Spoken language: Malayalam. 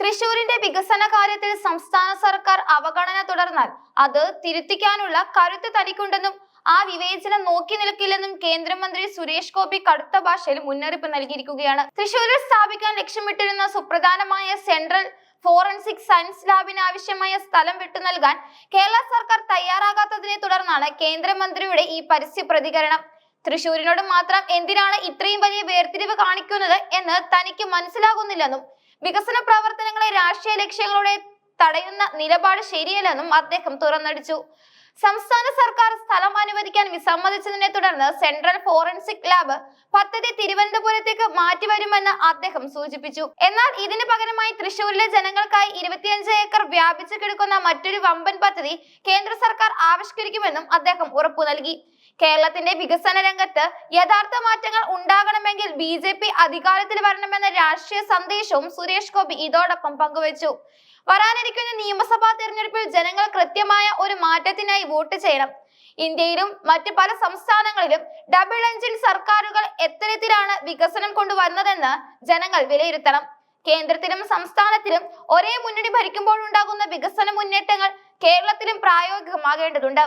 തൃശൂരിന്റെ വികസന കാര്യത്തിൽ സംസ്ഥാന സർക്കാർ അവഗണന തുടർന്നാൽ അത് തിരുത്തിക്കാനുള്ള കരുത്ത് തനിക്കുണ്ടെന്നും ആ വിവേചനം നോക്കി നിൽക്കില്ലെന്നും കേന്ദ്രമന്ത്രി സുരേഷ് ഗോപി കടുത്ത ഭാഷയിൽ മുന്നറിയിപ്പ് നൽകിയിരിക്കുകയാണ്. തൃശൂരിൽ സ്ഥാപിക്കാൻ ലക്ഷ്യമിട്ടിരുന്ന സുപ്രധാനമായ സെൻട്രൽ ഫോറൻസിക് സയൻസ് ലാബിന് ആവശ്യമായ സ്ഥലം വിട്ടു നൽകാൻ കേരള സർക്കാർ തയ്യാറാകാത്തതിനെ തുടർന്നാണ് കേന്ദ്രമന്ത്രിയുടെ ഈ പരസ്യ പ്രതികരണം. തൃശൂരിനോട് മാത്രം എന്തിനാണ് ഇത്രയും വലിയ വേർതിരിവ് കാണിക്കുന്നത് എന്ന് തനിക്ക് മനസ്സിലാകുന്നില്ലെന്നും വികസന പ്രവർത്തനങ്ങളെ രാഷ്ട്രീയ ലക്ഷ്യങ്ങളോടെ തടയുന്ന നിലപാട് ശരിയല്ലെന്നും അദ്ദേഹം തുറന്നടിച്ചു. സംസ്ഥാന സർക്കാർ സ്ഥലം അനുവദിക്കാൻ വിസമ്മതിച്ചതിനെ തുടർന്ന് സെൻട്രൽ ഫോറൻസിക് ലാബ് പദ്ധതി തിരുവനന്തപുരത്തേക്ക് മാറ്റിവരുമെന്ന് അദ്ദേഹം സൂചിപ്പിച്ചു. എന്നാൽ ഇതിന് പകരമായി തൃശൂരിലെ ജനങ്ങൾക്കായി 25 ഏക്കർ വ്യാപിച്ചു കിടക്കുന്ന മറ്റൊരു വമ്പൻ പദ്ധതി കേന്ദ്ര സർക്കാർ ആവിഷ്കരിക്കുമെന്നും അദ്ദേഹം ഉറപ്പു നൽകി. കേരളത്തിന്റെ വികസന രംഗത്ത് യഥാർത്ഥ മാറ്റങ്ങൾ ഉണ്ടാകണമെങ്കിൽ BJP അധികാരത്തിൽ വരണമെന്ന രാഷ്ട്രീയ സന്ദേശവും സുരേഷ് ഗോപി ഇതോടൊപ്പം പങ്കുവച്ചു. വരാനിരിക്കുന്ന നിയമസഭാ തെരഞ്ഞെടുപ്പിൽ ജനങ്ങൾ കൃത്യമായ ഒരു മാറ്റത്തിനായി വോട്ട് ചെയ്യണം. ഇന്ത്യയിലും മറ്റു പല സംസ്ഥാനങ്ങളിലും ഡബിൾ എഞ്ചിൻ സർക്കാരുകൾ എത്തരത്തിലാണ് വികസനം കൊണ്ടുവരുന്നതെന്ന് ജനങ്ങൾ വിലയിരുത്തണം. കേന്ദ്രത്തിലും സംസ്ഥാനത്തിലും ഒരേ മുന്നണി ഭരിക്കുമ്പോഴുണ്ടാകുന്ന വികസന മുന്നേറ്റങ്ങൾ കേരളത്തിലും പ്രായോഗികമാകേണ്ടതുണ്ട്.